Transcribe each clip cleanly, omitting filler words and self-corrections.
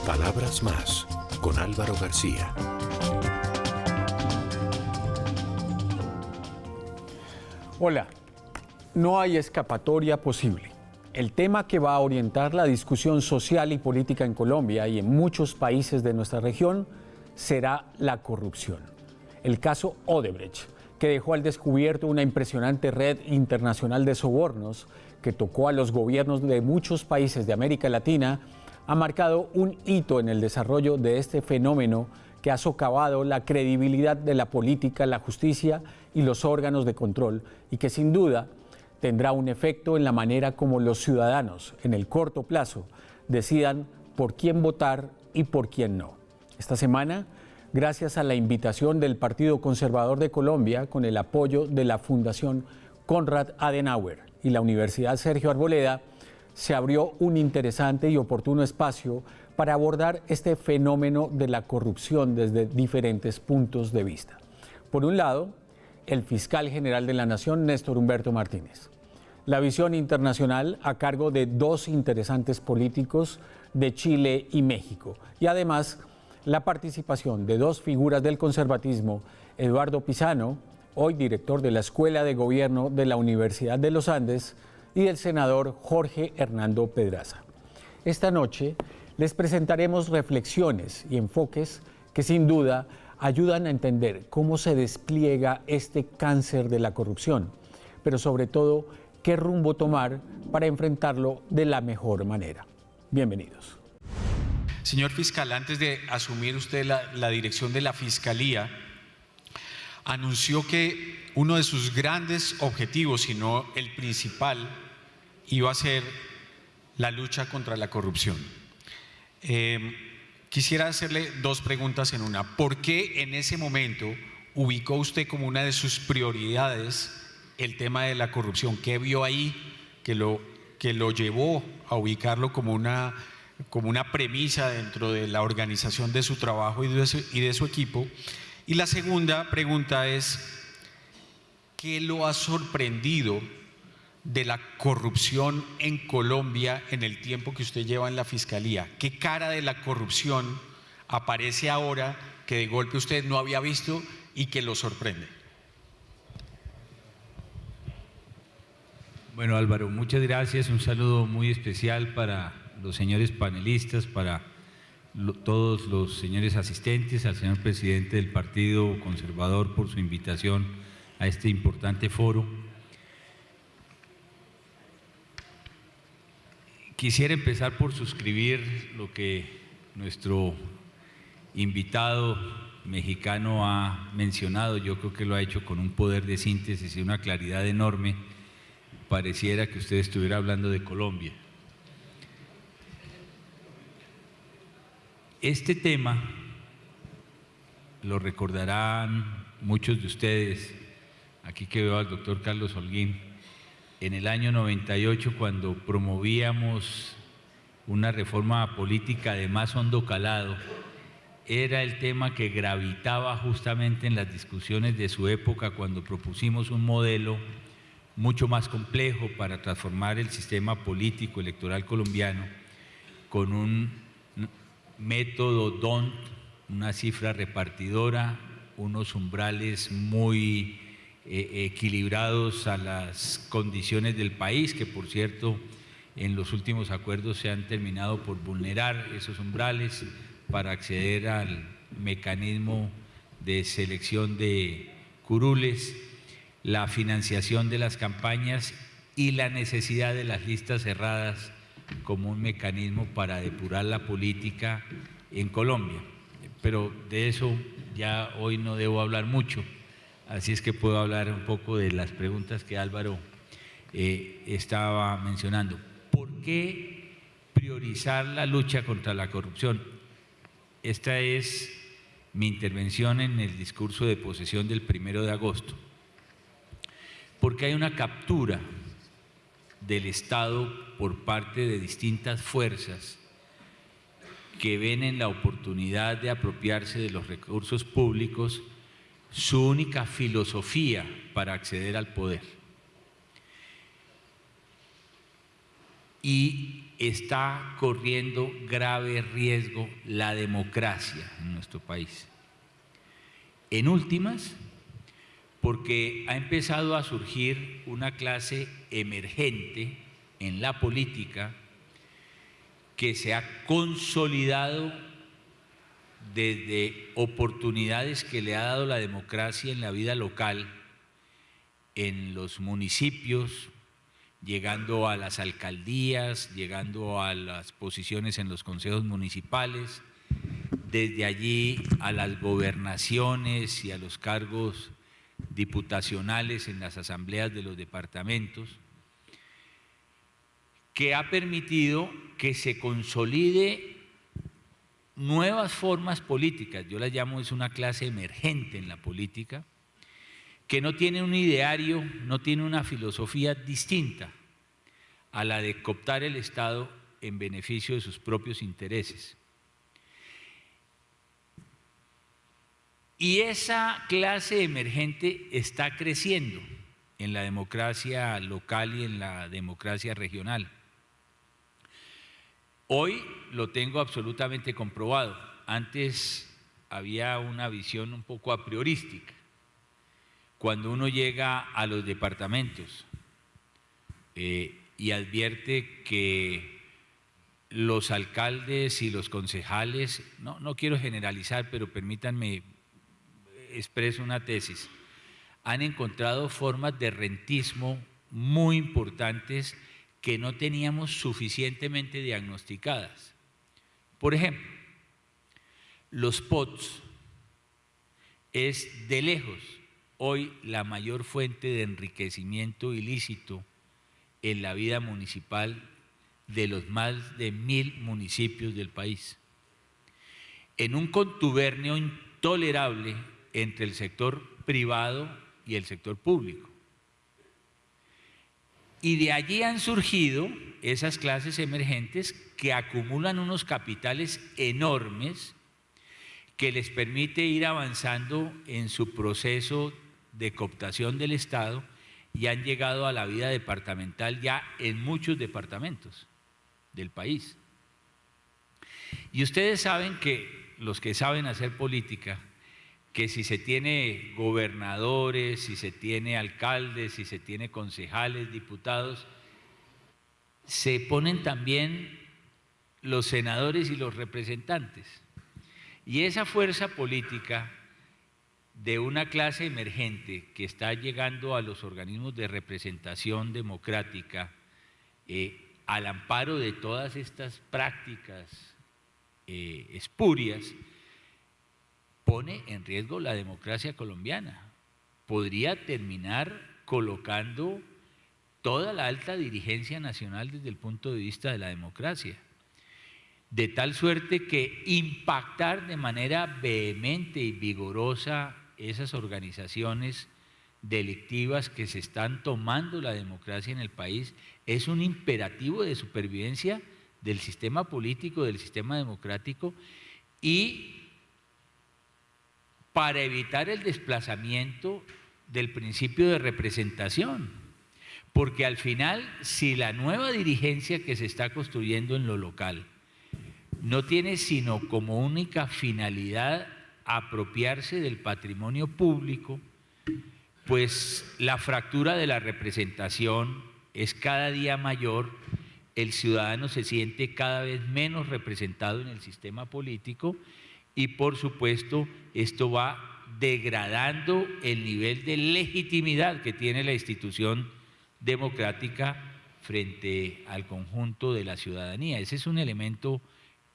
Palabras más, con Álvaro García. Hola, no hay escapatoria posible. El tema que va a orientar la discusión social y política en Colombia y en muchos países de nuestra región será la corrupción. El caso Odebrecht, que dejó al descubierto una impresionante red internacional de sobornos que tocó a los gobiernos de muchos países de América Latina, ha marcado un hito en el desarrollo de este fenómeno que ha socavado la credibilidad de la política, la justicia y los órganos de control, y que sin duda tendrá un efecto en la manera como los ciudadanos, en el corto plazo, decidan por quién votar y por quién no. Esta semana, gracias a la invitación del Partido Conservador de Colombia, con el apoyo de la Fundación Konrad Adenauer y la Universidad Sergio Arboleda, se abrió un interesante y oportuno espacio para abordar este fenómeno de la corrupción desde diferentes puntos de vista. Por un lado, el fiscal general de la Nación, Néstor Humberto Martínez. La visión internacional a cargo de dos interesantes políticos de Chile y México. Y además, la participación de dos figuras del conservatismo, Eduardo Pisano, hoy director de la Escuela de Gobierno de la Universidad de los Andes, y el senador Jorge Hernando Pedraza. Esta noche les presentaremos reflexiones y enfoques que sin duda ayudan a entender cómo se despliega este cáncer de la corrupción, pero sobre todo, qué rumbo tomar para enfrentarlo de la mejor manera. Bienvenidos. Señor fiscal, antes de asumir usted la dirección de la Fiscalía, anunció que uno de sus grandes objetivos, si no el principal, iba a ser la lucha contra la corrupción. Quisiera hacerle dos preguntas en una. ¿Por qué en ese momento ubicó usted como una de sus prioridades el tema de la corrupción? ¿Qué vio ahí que lo llevó a ubicarlo como una premisa dentro de la organización de su trabajo y de su equipo? Y la segunda pregunta es, ¿qué lo ha sorprendido de la corrupción en Colombia en el tiempo que usted lleva en la Fiscalía? ¿Qué cara de la corrupción aparece ahora que de golpe usted no había visto y que lo sorprende? Bueno, Álvaro, muchas gracias. Un saludo muy especial para los señores panelistas, para todos los señores asistentes, al señor presidente del Partido Conservador por su invitación a este importante foro. Quisiera empezar por suscribir lo que nuestro invitado mexicano ha mencionado. Yo creo que lo ha hecho con un poder de síntesis y una claridad enorme. Pareciera que usted estuviera hablando de Colombia. Este tema, lo recordarán muchos de ustedes, aquí que veo al doctor Carlos Holguín, en el año 98, cuando promovíamos una reforma política de más hondo calado, era el tema que gravitaba justamente en las discusiones de su época, cuando propusimos un modelo mucho más complejo para transformar el sistema político electoral colombiano con un método DONT, una cifra repartidora, unos umbrales muy equilibrados a las condiciones del país, que por cierto en los últimos acuerdos se han terminado por vulnerar esos umbrales para acceder al mecanismo de selección de curules, la financiación de las campañas y la necesidad de las listas cerradas como un mecanismo para depurar la política en Colombia. Pero de eso ya hoy no debo hablar mucho. Así es que puedo hablar un poco de las preguntas que Álvaro estaba mencionando. ¿Por qué priorizar la lucha contra la corrupción? Esta es mi intervención en el discurso de posesión del 1 de agosto. Porque hay una captura del Estado por parte de distintas fuerzas que ven en la oportunidad de apropiarse de los recursos públicos su única filosofía para acceder al poder. Y está corriendo grave riesgo la democracia en nuestro país. En últimas, porque ha empezado a surgir una clase emergente en la política que se ha consolidado desde oportunidades que le ha dado la democracia en la vida local, en los municipios, llegando a las alcaldías, llegando a las posiciones en los consejos municipales, desde allí a las gobernaciones y a los cargos diputacionales en las asambleas de los departamentos, que ha permitido que se consolide nuevas formas políticas. Yo las llamo, es una clase emergente en la política, que no tiene un ideario, no tiene una filosofía distinta a la de cooptar el Estado en beneficio de sus propios intereses. Y esa clase emergente está creciendo en la democracia local y en la democracia regional. Hoy lo tengo absolutamente comprobado. Antes había una visión un poco a priorística. Cuando uno llega a los departamentos y advierte que los alcaldes y los concejales, no quiero generalizar, pero permítanme expreso una tesis, han encontrado formas de rentismo muy importantes que no teníamos suficientemente diagnosticadas. Por ejemplo, los POTS es de lejos hoy la mayor fuente de enriquecimiento ilícito en la vida municipal de los más de 1000 municipios del país. En un contubernio intolerable entre el sector privado y el sector público. Y de allí han surgido esas clases emergentes que acumulan unos capitales enormes que les permite ir avanzando en su proceso de cooptación del Estado y han llegado a la vida departamental ya en muchos departamentos del país. Y ustedes saben que, los que saben hacer política, que si se tiene gobernadores, si se tiene alcaldes, si se tiene concejales, diputados, se ponen también los senadores y los representantes. Y esa fuerza política de una clase emergente que está llegando a los organismos de representación democrática, al amparo de todas estas prácticas espurias, pone en riesgo la democracia colombiana. Podría terminar colocando toda la alta dirigencia nacional desde el punto de vista de la democracia, de tal suerte que impactar de manera vehemente y vigorosa esas organizaciones delictivas que se están tomando la democracia en el país es un imperativo de supervivencia del sistema político, del sistema democrático, y para evitar el desplazamiento del principio de representación, porque al final, si la nueva dirigencia que se está construyendo en lo local no tiene sino como única finalidad apropiarse del patrimonio público, pues la fractura de la representación es cada día mayor, el ciudadano se siente cada vez menos representado en el sistema político y por supuesto esto va degradando el nivel de legitimidad que tiene la institución democrática frente al conjunto de la ciudadanía. Ese es un elemento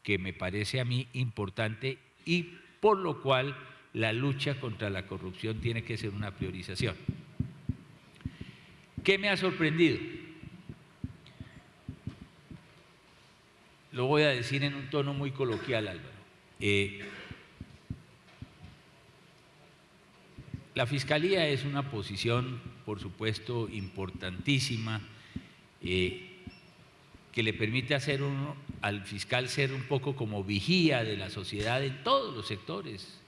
que me parece a mí importante y por lo cual la lucha contra la corrupción tiene que ser una priorización. ¿Qué me ha sorprendido? Lo voy a decir en un tono muy coloquial, Álvaro. La Fiscalía es una posición, por supuesto, importantísima, que le permite hacer al fiscal ser un poco como vigía de la sociedad en todos los sectores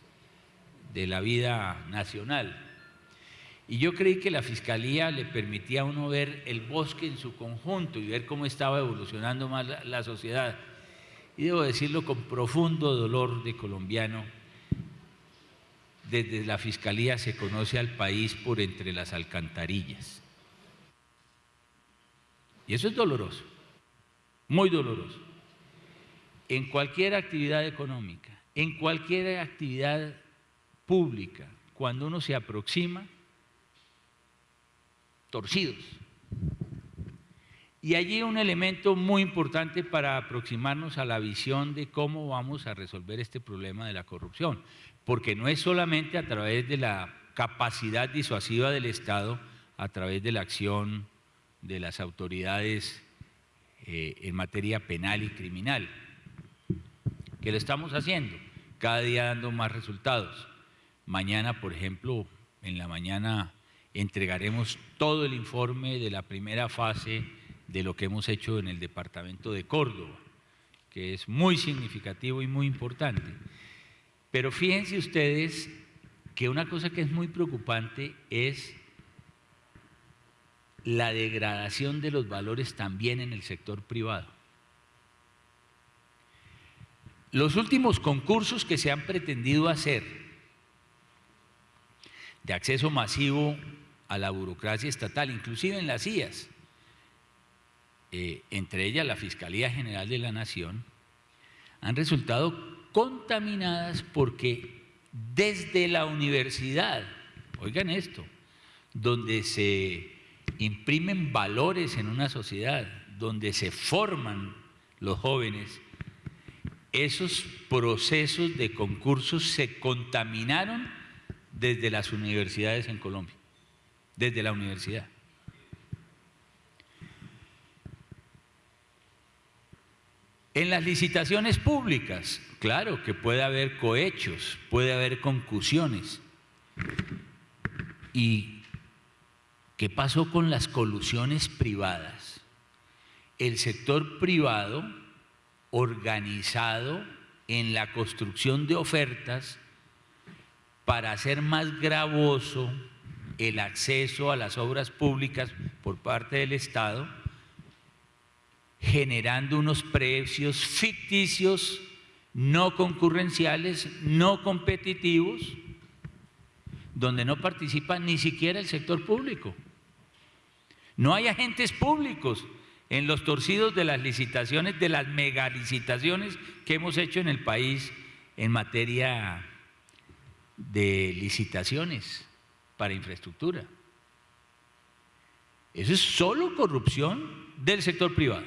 de la vida nacional. Y yo creí que la Fiscalía le permitía a uno ver el bosque en su conjunto y ver cómo estaba evolucionando más la sociedad. Y debo decirlo con profundo dolor de colombiano, desde la Fiscalía se conoce al país por entre las alcantarillas. Y eso es doloroso, muy doloroso. En cualquier actividad económica, en cualquier actividad pública, cuando uno se aproxima, torcidos. Y allí un elemento muy importante para aproximarnos a la visión de cómo vamos a resolver este problema de la corrupción, porque no es solamente a través de la capacidad disuasiva del Estado, a través de la acción de las autoridades en materia penal y criminal, que lo estamos haciendo, cada día dando más resultados. Mañana, por ejemplo, en la mañana entregaremos todo el informe de la primera fase de lo que hemos hecho en el departamento de Córdoba, que es muy significativo y muy importante. Pero fíjense ustedes que una cosa que es muy preocupante es la degradación de los valores también en el sector privado. Los últimos concursos que se han pretendido hacer de acceso masivo a la burocracia estatal, inclusive en las IAS, entre ellas la Fiscalía General de la Nación, han resultado contaminadas porque desde la universidad, oigan esto, donde se imprimen valores en una sociedad, donde se forman los jóvenes, esos procesos de concursos se contaminaron desde las universidades en Colombia, desde la universidad. En las licitaciones públicas, claro que puede haber cohechos, puede haber concusiones. ¿Y qué pasó con las colusiones privadas? El sector privado, organizado en la construcción de ofertas para hacer más gravoso el acceso a las obras públicas por parte del Estado, generando unos precios ficticios, no concurrenciales, no competitivos, donde no participa ni siquiera el sector público. No hay agentes públicos en los torcidos de las licitaciones, de las megalicitaciones que hemos hecho en el país en materia de licitaciones para infraestructura. Eso es solo corrupción del sector privado.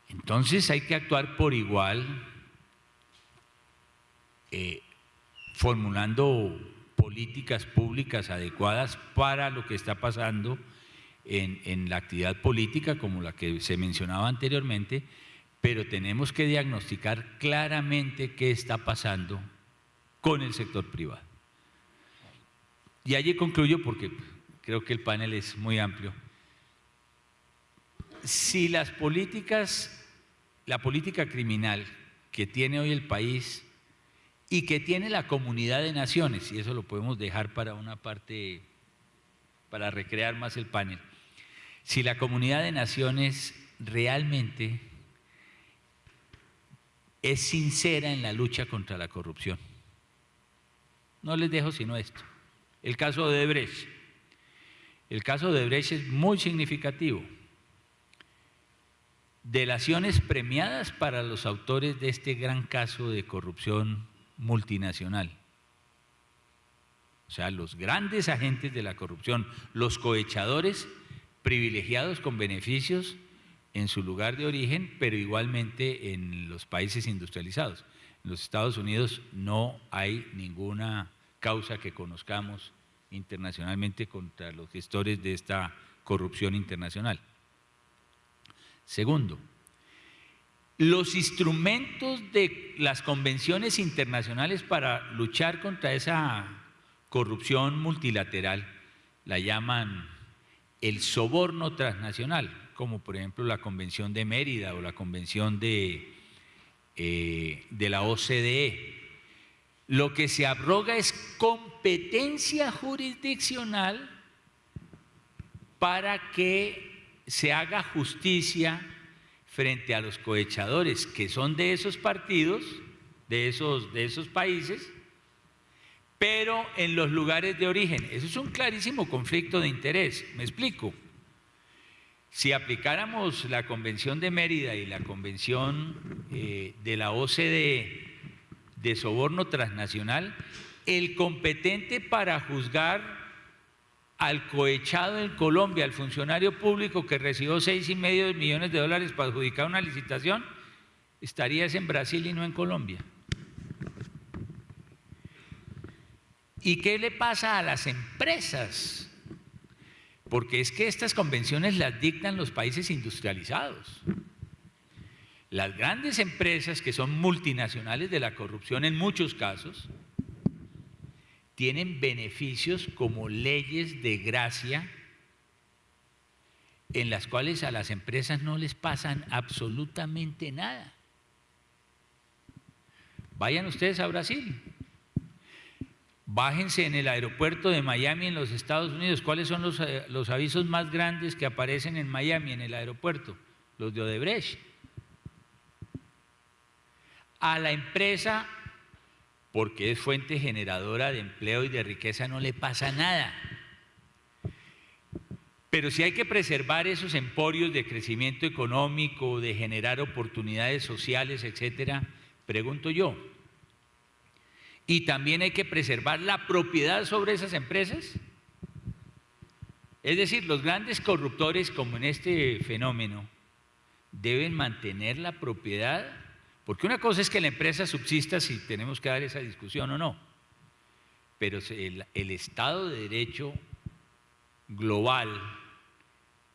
Entonces hay que actuar por igual, formulando políticas públicas adecuadas para lo que está pasando en la actividad política, como la que se mencionaba anteriormente, pero tenemos que diagnosticar claramente qué está pasando con el sector privado. Y allí concluyo porque creo que el panel es muy amplio. Si las políticas, la política criminal que tiene hoy el país y que tiene la comunidad de naciones, y eso lo podemos dejar para una parte, para recrear más el panel, si la comunidad de naciones realmente es sincera en la lucha contra la corrupción. No les dejo sino esto. El caso de Odebrecht. El caso de Odebrecht es muy significativo. Delaciones premiadas para los autores de este gran caso de corrupción multinacional. O sea, los grandes agentes de la corrupción, los cohechadores privilegiados con beneficios en su lugar de origen, pero igualmente en los países industrializados. En los Estados Unidos no hay ninguna causa que conozcamos internacionalmente contra los gestores de esta corrupción internacional. Segundo, los instrumentos de las convenciones internacionales para luchar contra esa corrupción multilateral la llaman el soborno transnacional, como por ejemplo la Convención de Mérida o la Convención de la OCDE. Lo que se abroga es competencia jurisdiccional para que se haga justicia frente a los cohechadores que son de esos partidos, de esos países, pero en los lugares de origen. Eso es un clarísimo conflicto de interés. Me explico. Si aplicáramos la Convención de Mérida y la Convención de la OCDE de soborno transnacional, el competente para juzgar al cohechado en Colombia, al funcionario público que recibió $6,5 millones para adjudicar una licitación, estaría en Brasil y no en Colombia. ¿Y qué le pasa a las empresas? Porque es que estas convenciones las dictan los países industrializados. Las grandes empresas que son multinacionales de la corrupción en muchos casos tienen beneficios como leyes de gracia en las cuales a las empresas no les pasan absolutamente nada. Vayan ustedes a Brasil, bájense en el aeropuerto de Miami en los Estados Unidos. ¿Cuáles son los avisos más grandes que aparecen en Miami en el aeropuerto? Los de Odebrecht. A la empresa, porque es fuente generadora de empleo y de riqueza, no le pasa nada. Pero si hay que preservar esos emporios de crecimiento económico, de generar oportunidades sociales, etcétera, pregunto yo. ¿Y también hay que preservar la propiedad sobre esas empresas? Es decir, los grandes corruptores, como en este fenómeno, deben mantener la propiedad. Porque una cosa es que la empresa subsista, si tenemos que dar esa discusión o no, pero el Estado de Derecho global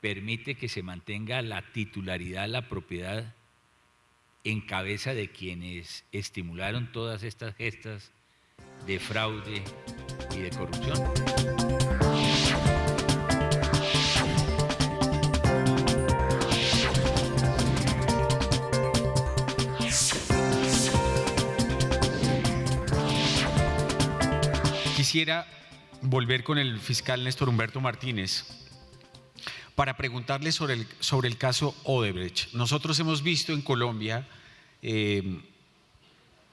permite que se mantenga la titularidad, la propiedad en cabeza de quienes estimularon todas estas gestas de fraude y de corrupción. Quisiera volver con el fiscal Néstor Humberto Martínez para preguntarle sobre el caso Odebrecht. Nosotros hemos visto en Colombia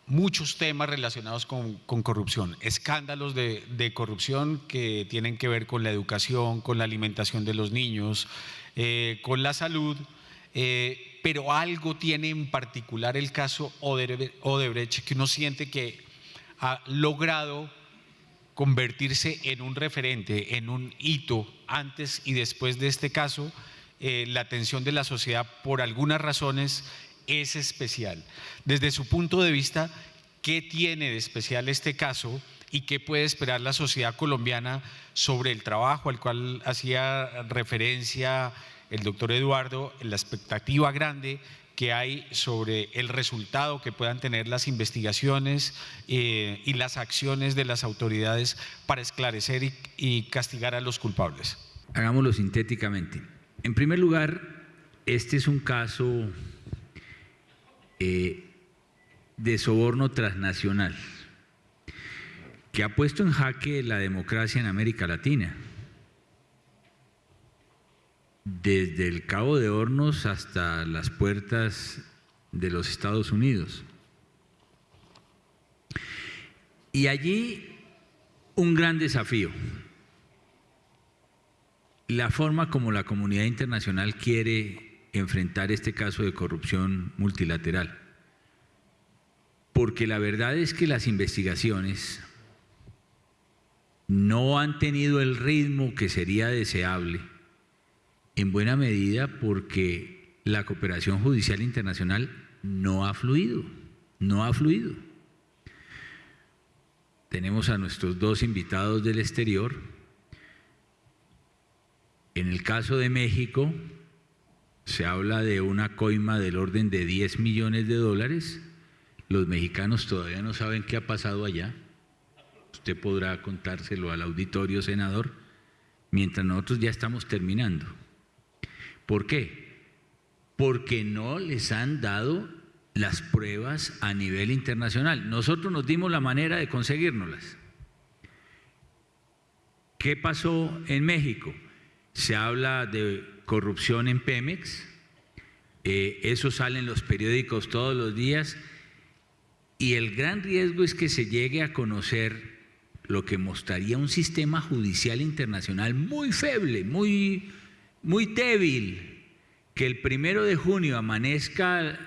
muchos temas relacionados con corrupción, escándalos de corrupción que tienen que ver con la educación, con la alimentación de los niños, con la salud, pero algo tiene en particular el caso Odebrecht que uno siente que ha logrado convertirse en un referente, en un hito antes y después de este caso. La atención de la sociedad por algunas razones es especial. Desde su punto de vista, ¿qué tiene de especial este caso y qué puede esperar la sociedad colombiana sobre el trabajo al cual hacía referencia el doctor Eduardo, la expectativa grande que hay sobre el resultado que puedan tener las investigaciones y las acciones de las autoridades para esclarecer y castigar a los culpables? Hagámoslo sintéticamente. En primer lugar, este es un caso de soborno transnacional que ha puesto en jaque la democracia en América Latina, desde el Cabo de Hornos hasta las puertas de los Estados Unidos. Y allí un gran desafío: la forma como la comunidad internacional quiere enfrentar este caso de corrupción multilateral. Porque la verdad es que las investigaciones no han tenido el ritmo que sería deseable, en buena medida porque la cooperación judicial internacional no ha fluido. Tenemos a nuestros dos invitados del exterior. En el caso de México, se habla de una coima del orden de $10 millones. Los mexicanos todavía no saben qué ha pasado allá. Usted podrá contárselo al auditorio, senador, mientras nosotros ya estamos terminando. ¿Por qué? Porque no les han dado las pruebas a nivel internacional. Nosotros nos dimos la manera de conseguírnoslas. ¿Qué pasó en México? Se habla de corrupción en Pemex, eso sale en los periódicos todos los días, y el gran riesgo es que se llegue a conocer lo que mostraría un sistema judicial internacional muy feble, muy débil, que el 1 de junio amanezca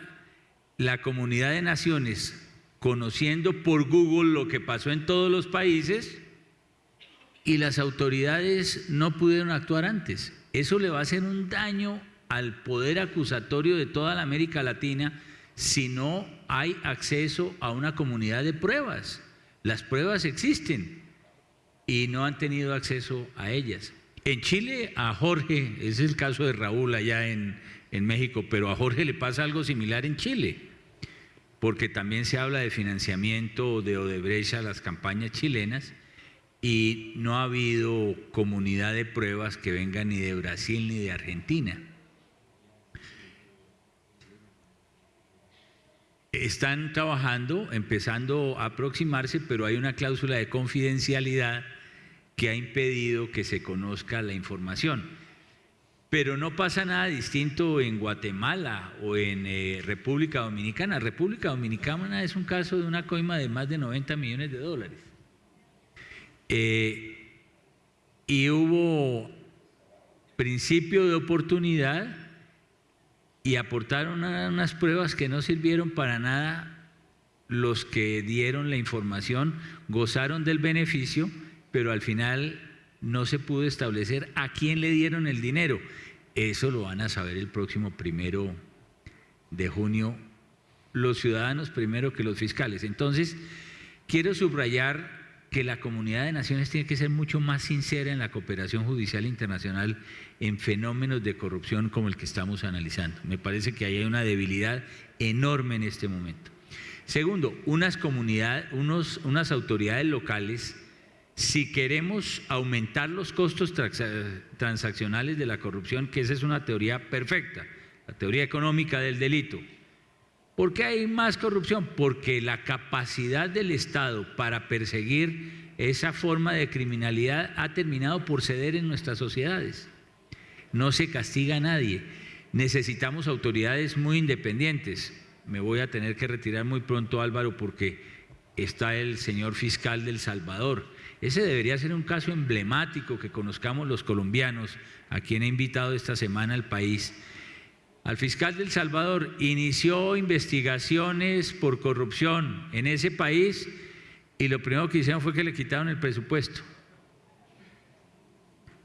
la comunidad de naciones conociendo por Google lo que pasó en todos los países y las autoridades no pudieron actuar antes. Eso le va a hacer un daño al poder acusatorio de toda la América Latina si no hay acceso a una comunidad de pruebas. Las pruebas existen y no han tenido acceso a ellas. En Chile, a Jorge, ese es el caso de Raúl allá en México, pero a Jorge le pasa algo similar en Chile, porque también se habla de financiamiento de Odebrecht a las campañas chilenas y no ha habido comunidad de pruebas que vengan ni de Brasil ni de Argentina. Están trabajando, empezando a aproximarse, pero hay una cláusula de confidencialidad que ha impedido que se conozca la información. Pero no pasa nada distinto en Guatemala o en República Dominicana. República Dominicana es un caso de una coima de más de 90 millones de dólares. Y hubo principio de oportunidad y aportaron unas pruebas que no sirvieron para nada. Los que dieron la información gozaron del beneficio, pero al final no se pudo establecer a quién le dieron el dinero. Eso lo van a saber el próximo 1 de junio los ciudadanos primero que los fiscales. Entonces, quiero subrayar que la comunidad de naciones tiene que ser mucho más sincera en la cooperación judicial internacional en fenómenos de corrupción como el que estamos analizando. Me parece que ahí hay una debilidad enorme en este momento. Segundo, unas autoridades locales, si queremos aumentar los costos transaccionales de la corrupción, que esa es una teoría perfecta, la teoría económica del delito. ¿Por qué hay más corrupción? Porque la capacidad del Estado para perseguir esa forma de criminalidad ha terminado por ceder en nuestras sociedades. No se castiga a nadie. Necesitamos autoridades muy independientes. Me voy a tener que retirar muy pronto, Álvaro, porque está el señor fiscal de El Salvador. Ese debería ser un caso emblemático que conozcamos los colombianos, a quien he invitado esta semana al país. Al fiscal de El Salvador inició investigaciones por corrupción en ese país y lo primero que hicieron fue que le quitaron el presupuesto.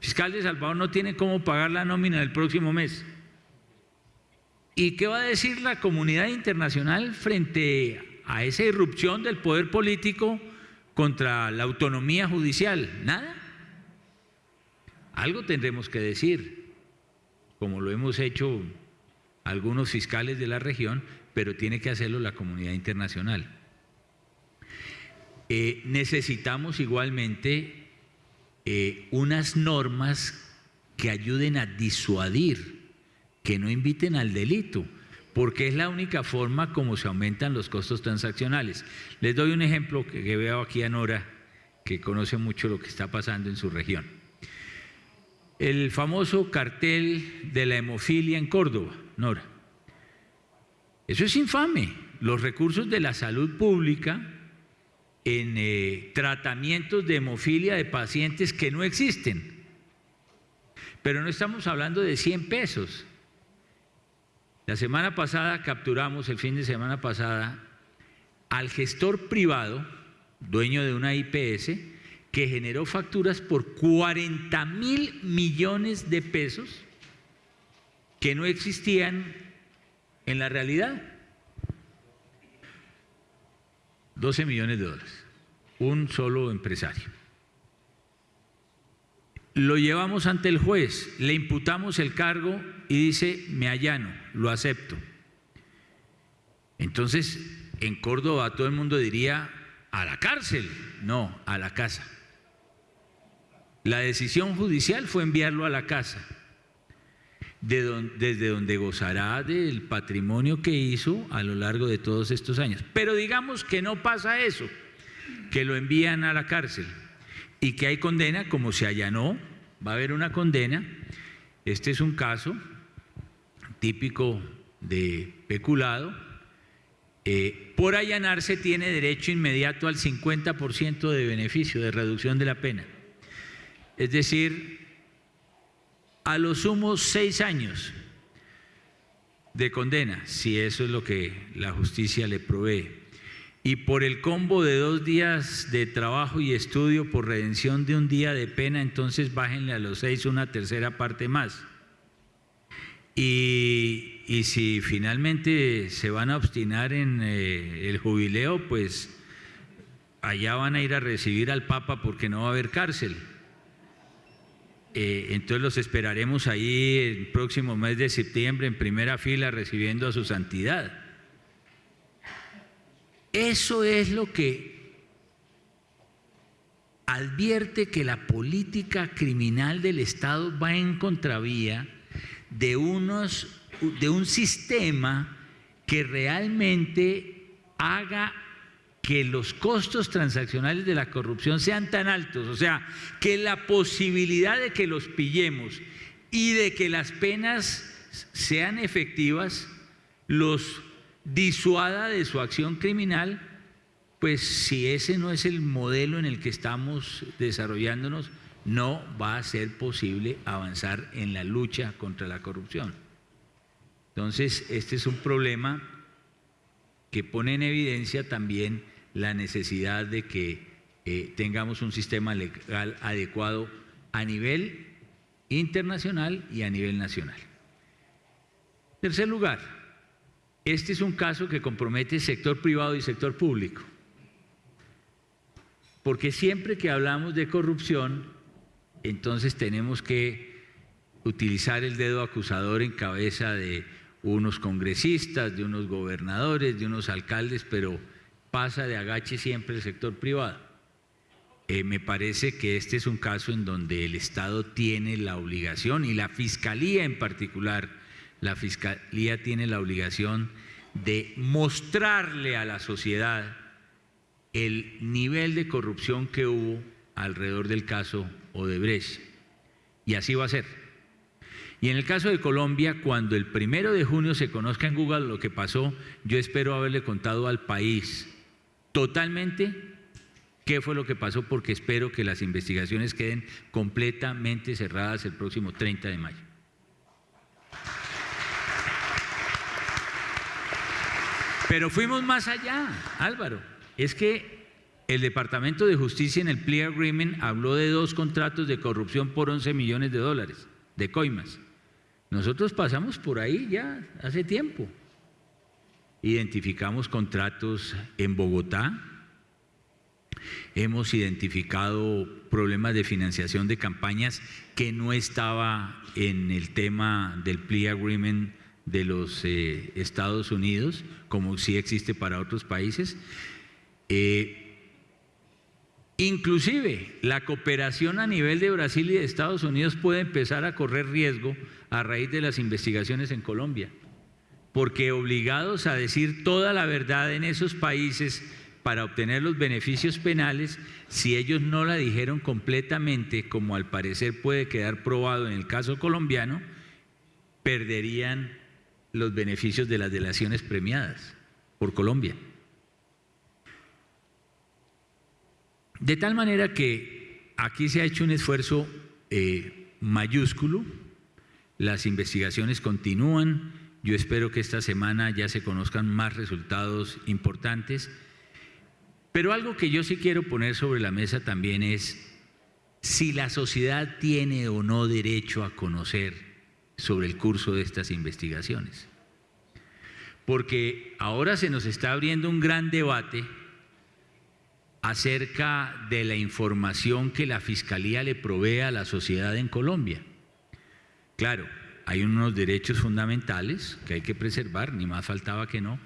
El fiscal de El Salvador no tiene cómo pagar la nómina del próximo mes. ¿Y qué va a decir la comunidad internacional frente a esa irrupción del poder político contra la autonomía judicial? Nada. Algo tendremos que decir, como lo hemos hecho algunos fiscales de la región, pero tiene que hacerlo la comunidad internacional. Necesitamos igualmente unas normas que ayuden a disuadir, que no inviten al delito, porque es la única forma como se aumentan los costos transaccionales. Les doy un ejemplo que veo aquí a Nora, que conoce mucho lo que está pasando en su región. El famoso cartel de la hemofilia en Córdoba, Nora. Eso es infame. Los recursos de la salud pública en tratamientos de hemofilia de pacientes que no existen. Pero no estamos hablando de 100 pesos. La semana pasada capturamos, el fin de semana pasada, al gestor privado, dueño de una IPS, que generó facturas por 40.000 millones de pesos que no existían en la realidad. 12 millones de dólares, un solo empresario. Lo llevamos ante el juez, le imputamos el cargo y dice, me allano, lo acepto. Entonces, en Córdoba todo el mundo diría, a la cárcel, no, a la casa. La decisión judicial fue enviarlo a la casa. desde donde gozará del patrimonio que hizo a lo largo de todos estos años. Pero digamos que no pasa eso, que lo envían a la cárcel y que hay condena, como se allanó, va a haber una condena. Este es un caso típico de peculado. Por allanarse tiene derecho inmediato al 50% de beneficio, de reducción de la pena. Es decir, a lo sumo 6 años de condena, si eso es lo que la justicia le provee. Y por el combo de 2 días de trabajo y estudio por redención de 1 día de pena, entonces bájenle a los 6 una tercera parte más. Y si finalmente se van a obstinar en el jubileo, pues allá van a ir a recibir al Papa porque no va a haber cárcel. Entonces los esperaremos ahí el próximo mes de septiembre en primera fila recibiendo a su santidad. Eso es lo que advierte que la política criminal del Estado va en contravía de un sistema que realmente haga que los costos transaccionales de la corrupción sean tan altos, o sea, que la posibilidad de que los pillemos y de que las penas sean efectivas los disuada de su acción criminal. Pues si ese no es el modelo en el que estamos desarrollándonos, no va a ser posible avanzar en la lucha contra la corrupción. Entonces, este es un problema que pone en evidencia también la necesidad de que tengamos un sistema legal adecuado a nivel internacional y a nivel nacional. En tercer lugar, este es un caso que compromete sector privado y sector público, porque siempre que hablamos de corrupción, entonces tenemos que utilizar el dedo acusador en cabeza de unos congresistas, de unos gobernadores, de unos alcaldes, pero pasa de agache siempre el sector privado. Me parece que este es un caso en donde el Estado tiene la obligación, y la Fiscalía en particular, la Fiscalía tiene la obligación de mostrarle a la sociedad el nivel de corrupción que hubo alrededor del caso Odebrecht. Y así va a ser. Y en el caso de Colombia, cuando el 1 de junio se conozca en Google lo que pasó, yo espero haberle contado al país totalmente qué fue lo que pasó, porque espero que las investigaciones queden completamente cerradas el próximo 30 de mayo. Pero fuimos más allá, Álvaro. Es que el Departamento de Justicia en el Plea Agreement habló de 2 contratos de corrupción por 11 millones de dólares, de coimas. Nosotros pasamos por ahí ya hace tiempo. Identificamos contratos en Bogotá, hemos identificado problemas de financiación de campañas que no estaba en el tema del Plea Agreement de los Estados Unidos, como sí existe para otros países. Inclusive la cooperación a nivel de Brasil y de Estados Unidos puede empezar a correr riesgo a raíz de las investigaciones en Colombia, porque obligados a decir toda la verdad en esos países para obtener los beneficios penales, si ellos no la dijeron completamente, como al parecer puede quedar probado en el caso colombiano, perderían los beneficios de las delaciones premiadas por Colombia. De tal manera que aquí se ha hecho un esfuerzo mayúsculo, las investigaciones continúan, yo espero que esta semana ya se conozcan más resultados importantes, pero algo que yo sí quiero poner sobre la mesa también es si la sociedad tiene o no derecho a conocer sobre el curso de estas investigaciones. Porque ahora se nos está abriendo un gran debate acerca de la información que la Fiscalía le provee a la sociedad en Colombia. Claro, hay unos derechos fundamentales que hay que preservar, ni más faltaba que no,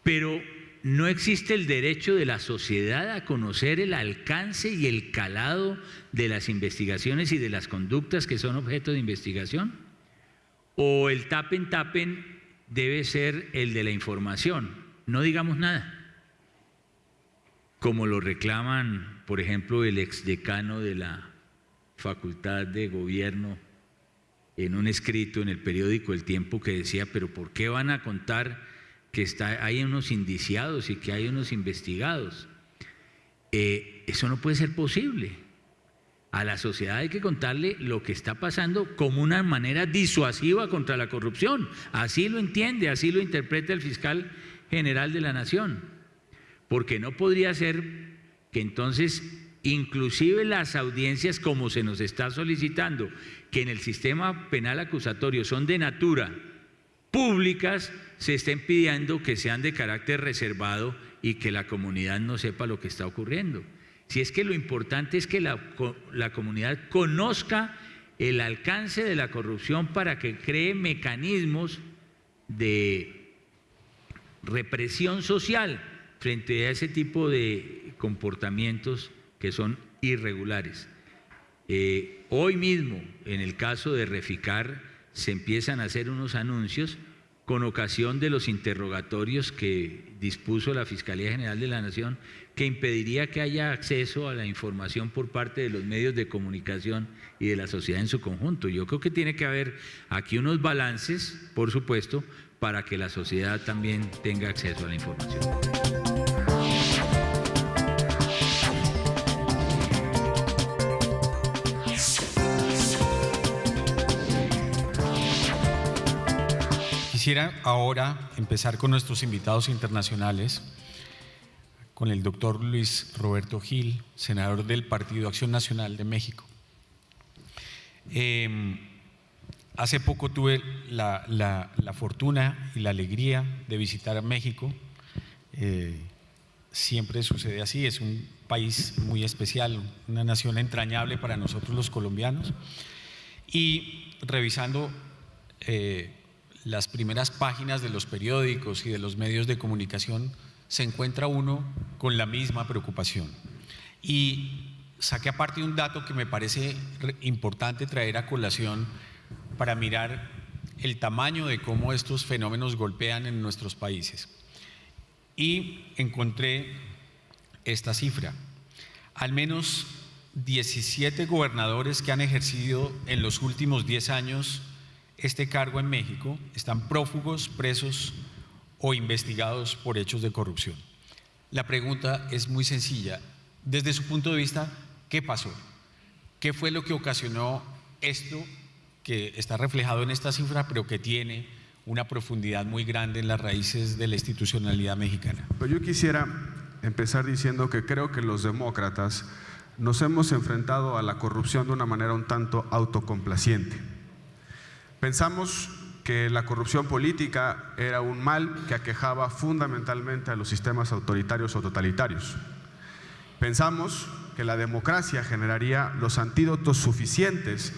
pero no existe el derecho de la sociedad a conocer el alcance y el calado de las investigaciones y de las conductas que son objeto de investigación. o el tapen debe ser el de la información. No digamos nada, como lo reclaman, por ejemplo, el exdecano de la Facultad de Gobierno en un escrito en el periódico El Tiempo, que decía: pero ¿por qué van a contar que hay unos indiciados y que hay unos investigados? Eso no puede ser posible. A la sociedad hay que contarle lo que está pasando como una manera disuasiva contra la corrupción. Así lo entiende, así lo interpreta el fiscal general de la Nación. Porque no podría ser que entonces, inclusive las audiencias, como se nos está solicitando, que en el sistema penal acusatorio son de natura públicas, se estén pidiendo que sean de carácter reservado y que la comunidad no sepa lo que está ocurriendo. Si es que lo importante es que la comunidad conozca el alcance de la corrupción para que cree mecanismos de represión social frente a ese tipo de comportamientos que son irregulares. Hoy mismo, en el caso de Reficar, se empiezan a hacer unos anuncios con ocasión de los interrogatorios que dispuso la Fiscalía General de la Nación, que impediría que haya acceso a la información por parte de los medios de comunicación y de la sociedad en su conjunto. Yo creo que tiene que haber aquí unos balances, por supuesto, para que la sociedad también tenga acceso a la información. Quisiera ahora empezar con nuestros invitados internacionales, con el doctor Luis Roberto Gil, senador del Partido Acción Nacional de México. Hace poco tuve la fortuna y la alegría de visitar a México. Siempre sucede así, es un país muy especial, una nación entrañable para nosotros los colombianos. Y revisando las primeras páginas de los periódicos y de los medios de comunicación, se encuentra uno con la misma preocupación. Y saqué aparte un dato que me parece importante traer a colación para mirar el tamaño de cómo estos fenómenos golpean en nuestros países. Y encontré esta cifra: al menos 17 gobernadores que han ejercido en los últimos 10 años este cargo en México están prófugos, presos o investigados por hechos de corrupción. La pregunta es muy sencilla. Desde su punto de vista, ¿qué pasó? ¿Qué fue lo que ocasionó esto que está reflejado en esta cifra, pero que tiene una profundidad muy grande en las raíces de la institucionalidad mexicana? Pues yo quisiera empezar diciendo que creo que los demócratas nos hemos enfrentado a la corrupción de una manera un tanto autocomplaciente. Pensamos que la corrupción política era un mal que aquejaba fundamentalmente a los sistemas autoritarios o totalitarios. Pensamos que la democracia generaría los antídotos suficientes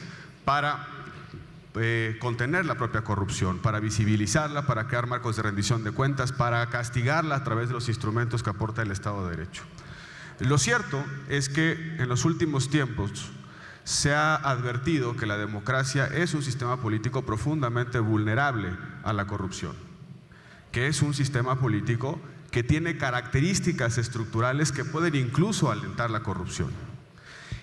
para contener la propia corrupción, para visibilizarla, para crear marcos de rendición de cuentas, para castigarla a través de los instrumentos que aporta el Estado de Derecho. Lo cierto es que en los últimos tiempos se ha advertido que la democracia es un sistema político profundamente vulnerable a la corrupción, que es un sistema político que tiene características estructurales que pueden incluso alentar la corrupción.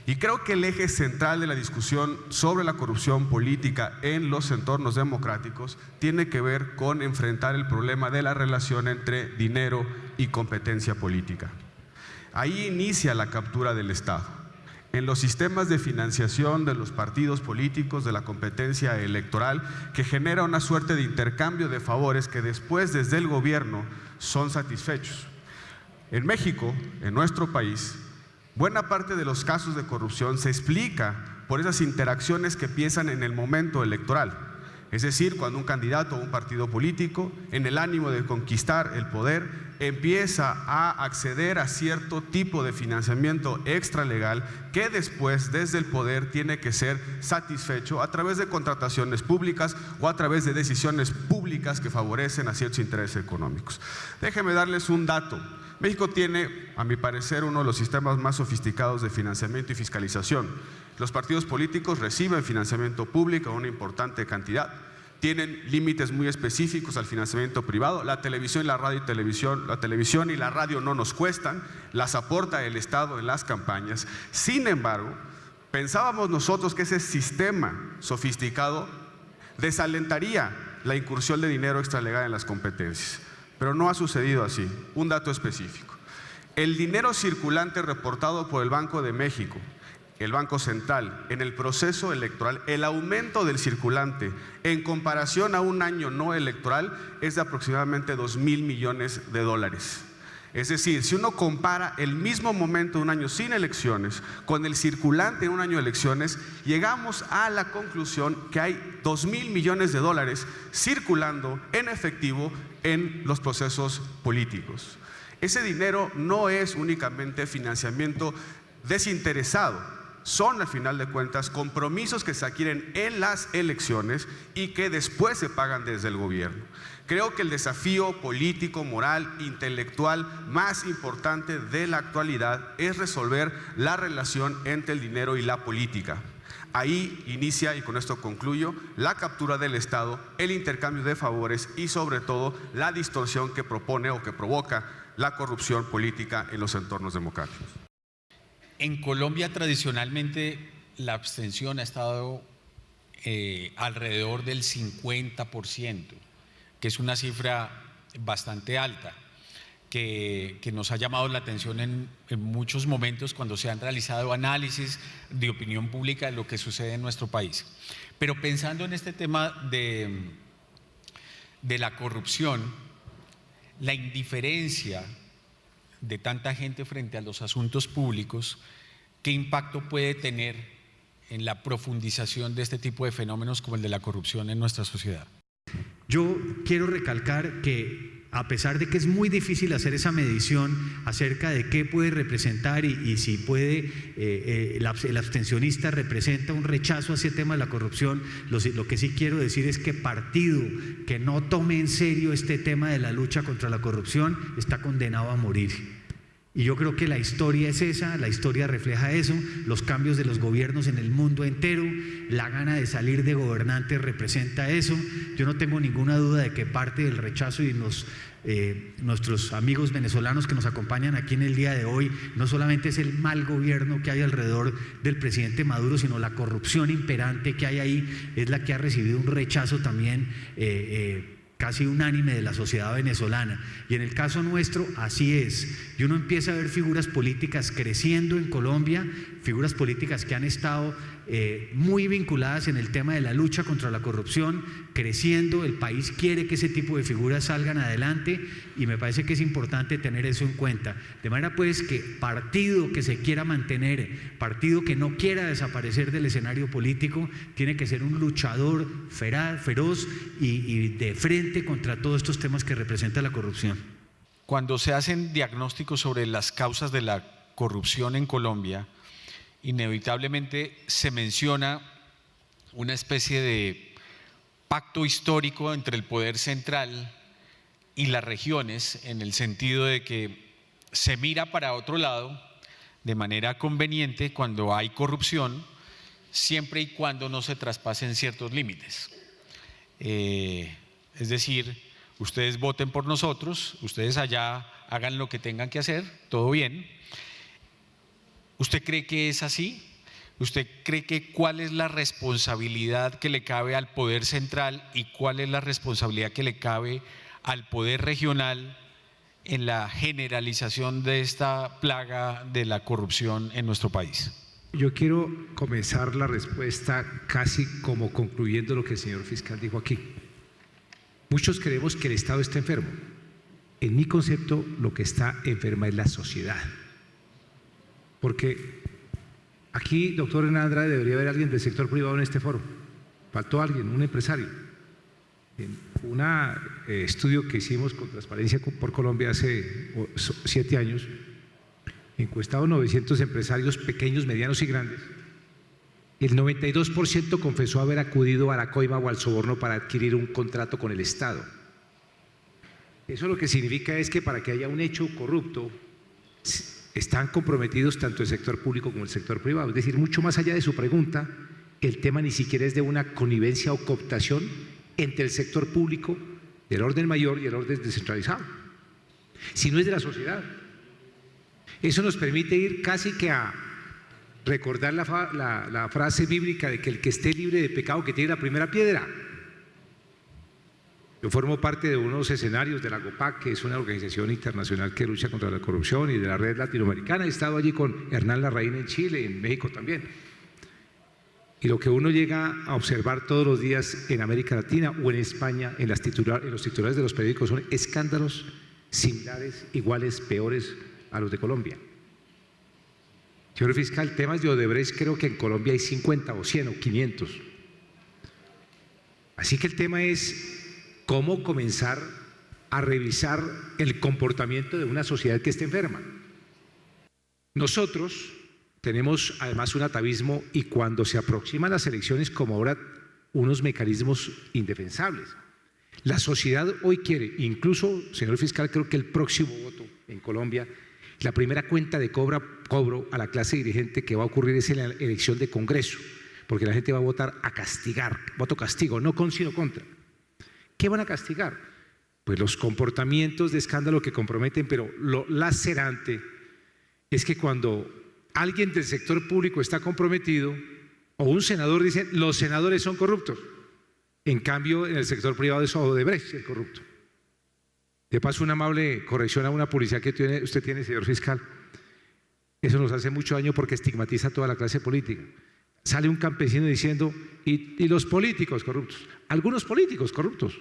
Y creo que el eje central de la discusión sobre la corrupción política en los entornos democráticos tiene que ver con enfrentar el problema de la relación entre dinero y competencia política. Ahí inicia la captura del Estado. En los sistemas de financiación de los partidos políticos, de la competencia electoral, que genera una suerte de intercambio de favores que después desde el gobierno son satisfechos. En México, en nuestro país, buena parte de los casos de corrupción se explica por esas interacciones que empiezan en el momento electoral. Es decir, cuando un candidato o un partido político, en el ánimo de conquistar el poder, empieza a acceder a cierto tipo de financiamiento extralegal que después, desde el poder, tiene que ser satisfecho a través de contrataciones públicas o a través de decisiones públicas que favorecen a ciertos intereses económicos. Déjenme darles un dato. México tiene, a mi parecer, uno de los sistemas más sofisticados de financiamiento y fiscalización. Los partidos políticos reciben financiamiento público, una importante cantidad, tienen límites muy específicos al financiamiento privado. La televisión y la radio no nos cuestan, las aporta el Estado en las campañas. Sin embargo, pensábamos nosotros que ese sistema sofisticado desalentaría la incursión de dinero extralegal en las competencias, pero no ha sucedido así. Un dato específico: el dinero circulante reportado por el Banco de México, el Banco Central, en el proceso electoral, el aumento del circulante en comparación a un año no electoral es de aproximadamente 2,000 millones de dólares. Es decir, si uno compara el mismo momento de un año sin elecciones con el circulante en un año de elecciones, llegamos a la conclusión que hay 2,000 millones de dólares circulando en efectivo en los procesos políticos. Ese dinero no es únicamente financiamiento desinteresado, son al final de cuentas compromisos que se adquieren en las elecciones y que después se pagan desde el gobierno. Creo que el desafío político, moral, intelectual más importante de la actualidad es resolver la relación entre el dinero y la política. Ahí inicia, y con esto concluyo, la captura del Estado, el intercambio de favores y sobre todo la distorsión que propone o que provoca la corrupción política en los entornos democráticos. En Colombia tradicionalmente la abstención ha estado alrededor del 50%, que es una cifra bastante alta, que nos ha llamado la atención en muchos momentos cuando se han realizado análisis de opinión pública de lo que sucede en nuestro país. Pero pensando en este tema de la corrupción, la indiferencia de tanta gente frente a los asuntos públicos, ¿qué impacto puede tener en la profundización de este tipo de fenómenos como el de la corrupción en nuestra sociedad? Yo quiero recalcar que a pesar de que es muy difícil hacer esa medición acerca de qué puede representar y si puede el abstencionista representa un rechazo a ese tema de la corrupción, lo que sí quiero decir es que partido que no tome en serio este tema de la lucha contra la corrupción está condenado a morir. Y yo creo que la historia es esa, la historia refleja eso, los cambios de los gobiernos en el mundo entero, la gana de salir de gobernantes representa eso. Yo no tengo ninguna duda de que parte del rechazo y nuestros amigos venezolanos que nos acompañan aquí en el día de hoy, no solamente es el mal gobierno que hay alrededor del presidente Maduro, sino la corrupción imperante que hay ahí, es la que ha recibido un rechazo también casi unánime de la sociedad venezolana. Y en el caso nuestro así es, y uno empieza a ver figuras políticas creciendo en Colombia, figuras políticas que han estado muy vinculadas en el tema de la lucha contra la corrupción, creciendo. El país quiere que ese tipo de figuras salgan adelante y me parece que es importante tener eso en cuenta. De manera pues que partido que se quiera mantener, partido que no quiera desaparecer del escenario político, tiene que ser un luchador feroz y de frente contra todos estos temas que representa la corrupción. Cuando se hacen diagnósticos sobre las causas de la corrupción en Colombia, inevitablemente se menciona una especie de pacto histórico entre el poder central y las regiones, en el sentido de que se mira para otro lado de manera conveniente cuando hay corrupción, siempre y cuando no se traspasen ciertos límites. Es decir, ustedes voten por nosotros, ustedes allá hagan lo que tengan que hacer, todo bien. ¿Usted cree que es así? ¿Usted cree que cuál es la responsabilidad que le cabe al poder central y cuál es la responsabilidad que le cabe al poder regional en la generalización de esta plaga de la corrupción en nuestro país? Yo quiero comenzar la respuesta casi como concluyendo lo que el señor fiscal dijo aquí. Muchos creemos que el Estado está enfermo. En mi concepto, lo que está enferma es la sociedad. Porque aquí, doctor Hernán Andrade, debería haber alguien del sector privado en este foro. Faltó alguien, un empresario. En un estudio que hicimos con Transparencia por Colombia hace 7 años, encuestados 900 empresarios pequeños, medianos y grandes, el 92% confesó haber acudido a la coima o al soborno para adquirir un contrato con el Estado. Eso lo que significa es que para que haya un hecho corrupto, están comprometidos tanto el sector público como el sector privado. Es decir, mucho más allá de su pregunta, el tema ni siquiera es de una connivencia o cooptación, entre el sector público, el orden mayor y el orden descentralizado, si no es de la sociedad. Eso nos permite ir casi que a recordar la frase bíblica de que el que esté libre de pecado que tiene la primera piedra. Yo formo parte de unos escenarios de la GOPAC, que es una organización internacional que lucha contra la corrupción, y de la red latinoamericana. He estado allí con Hernán Larraín en Chile, en México también. Y lo que uno llega a observar todos los días en América Latina o en España, en los titulares de los periódicos, son escándalos similares, iguales, peores a los de Colombia. Señor fiscal, temas de Odebrecht, creo que en Colombia hay 50 o 100 o 500. Así que el tema es cómo comenzar a revisar el comportamiento de una sociedad que esté enferma. Nosotros tenemos además un atavismo, y cuando se aproximan las elecciones, como ahora, unos mecanismos indefensables. La sociedad hoy quiere, incluso, señor fiscal, creo que el próximo voto en Colombia, la primera cuenta de cobro a la clase dirigente que va a ocurrir es en la elección de Congreso, porque la gente va a votar a castigar, voto castigo, no con sino contra. ¿Qué van a castigar? Pues los comportamientos de escándalo que comprometen, pero lo lacerante es que cuando alguien del sector público está comprometido, o un senador dice, los senadores son corruptos. En cambio, en el sector privado es Odebrecht el corrupto. De paso, una amable corrección a una publicidad que usted tiene, señor fiscal. Eso nos hace mucho daño porque estigmatiza a toda la clase política. Sale un campesino diciendo, y los políticos corruptos, algunos políticos corruptos,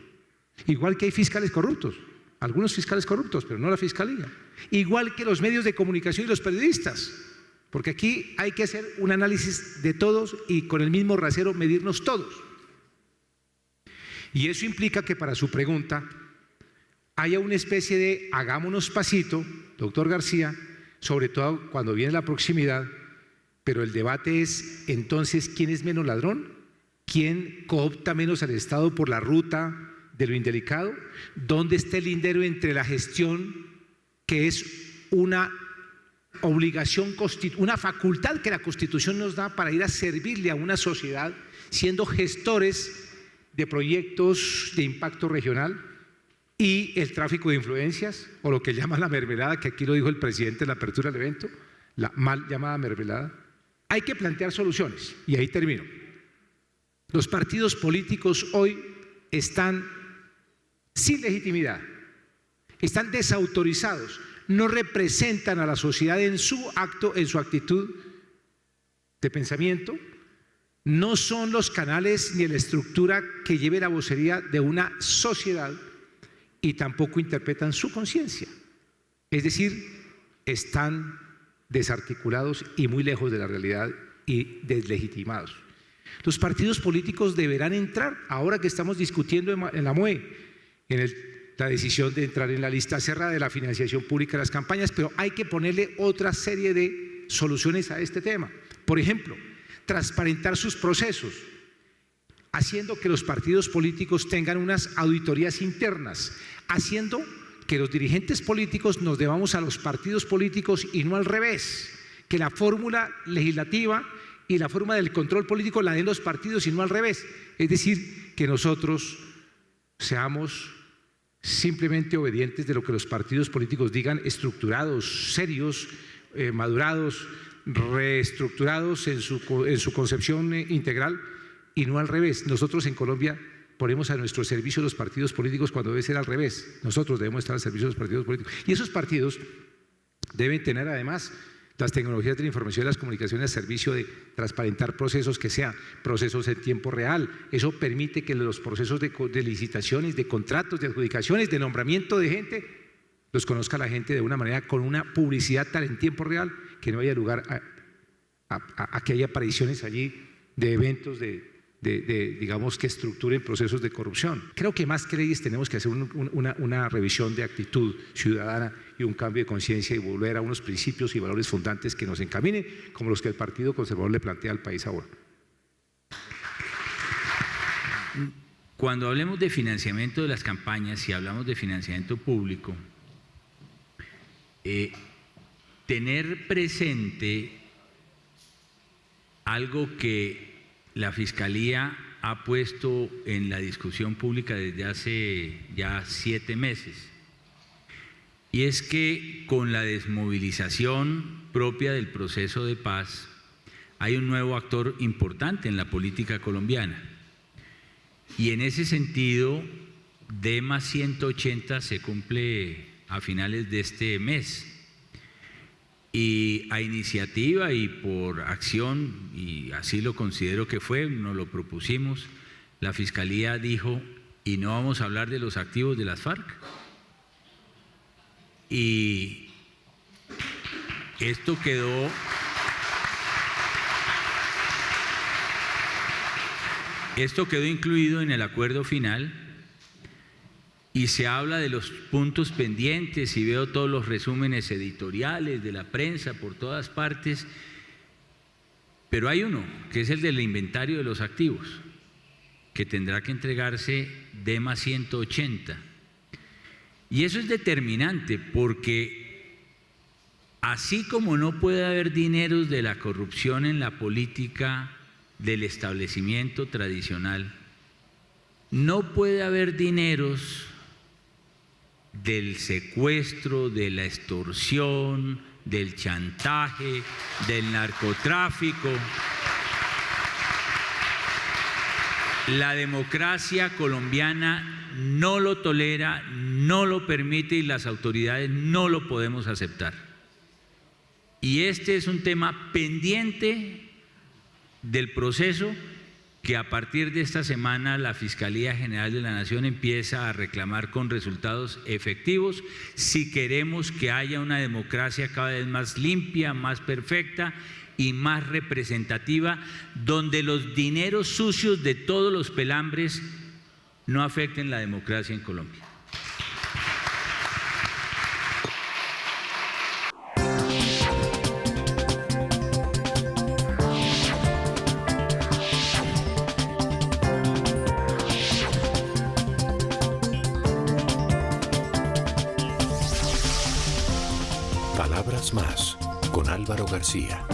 igual que hay fiscales corruptos, algunos fiscales corruptos, pero no la fiscalía, igual que los medios de comunicación y los periodistas, porque aquí hay que hacer un análisis de todos y con el mismo rasero medirnos todos. Y eso implica que para su pregunta haya una especie de hagámonos pasito, doctor García, sobre todo cuando viene la proximidad. Pero el debate es, entonces, ¿quién es menos ladrón? ¿Quién coopta menos al Estado por la ruta de lo indelicado? ¿Dónde está el lindero entre la gestión, que es una obligación, una facultad que la Constitución nos da para ir a servirle a una sociedad, siendo gestores de proyectos de impacto regional, y el tráfico de influencias, o lo que llaman la mermelada, que aquí lo dijo el presidente en la apertura del evento, la mal llamada mermelada? Hay que plantear soluciones, y ahí termino. Los partidos políticos hoy están sin legitimidad, están desautorizados, no representan a la sociedad en su acto, en su actitud de pensamiento, no son los canales ni la estructura que lleve la vocería de una sociedad, y tampoco interpretan su conciencia. Es decir, están desarticulados y muy lejos de la realidad y deslegitimados. Los partidos políticos deberán entrar, ahora que estamos discutiendo en la MOE, la decisión de entrar en la lista cerrada de la financiación pública de las campañas, pero hay que ponerle otra serie de soluciones a este tema. Por ejemplo, transparentar sus procesos, haciendo que los partidos políticos tengan unas auditorías internas, haciendo que los dirigentes políticos nos debamos a los partidos políticos y no al revés, que la fórmula legislativa y la forma del control político la den los partidos y no al revés. Es decir, que nosotros seamos simplemente obedientes de lo que los partidos políticos digan, estructurados, serios, madurados, reestructurados en su concepción integral, y no al revés. Nosotros en Colombia ponemos a nuestro servicio los partidos políticos cuando debe ser al revés. Nosotros debemos estar al servicio de los partidos políticos. Y esos partidos deben tener además las tecnologías de la información y las comunicaciones al servicio de transparentar procesos que sean procesos en tiempo real. Eso permite que los procesos de licitaciones, de contratos, de adjudicaciones, de nombramiento de gente, los conozca la gente de una manera, con una publicidad tal en tiempo real, que no haya lugar a que haya apariciones allí de eventos digamos, que estructuren procesos de corrupción. Creo que más que leyes tenemos que hacer una revisión de actitud ciudadana y un cambio de conciencia, y volver a unos principios y valores fundantes que nos encaminen, como los que el Partido Conservador le plantea al país ahora. Cuando hablemos de financiamiento de las campañas, si hablamos de financiamiento público, tener presente algo que la Fiscalía ha puesto en la discusión pública desde hace ya 7 meses. Y es que con la desmovilización propia del proceso de paz, hay un nuevo actor importante en la política colombiana. Y en ese sentido, DEMA 180 se cumple a finales de este mes. Y a iniciativa y por acción, y así lo considero que fue, nos lo propusimos, la Fiscalía dijo, y no vamos a hablar de los activos de las FARC. Y esto quedó incluido en el acuerdo final y se habla de los puntos pendientes y veo todos los resúmenes editoriales de la prensa por todas partes, pero hay uno, que es el del inventario de los activos, que tendrá que entregarse DEMA 180. Y eso es determinante porque así como no puede haber dineros de la corrupción en la política del establecimiento tradicional, no puede haber dineros del secuestro, de la extorsión, del chantaje, del narcotráfico. La democracia colombiana no lo tolera, no lo permite y las autoridades no lo podemos aceptar. Y este es un tema pendiente del proceso que a partir de esta semana la Fiscalía General de la Nación empieza a reclamar con resultados efectivos si queremos que haya una democracia cada vez más limpia, más perfecta y más representativa, donde los dineros sucios de todos los pelambres no afecten la democracia en Colombia. Palabras más con Álvaro García.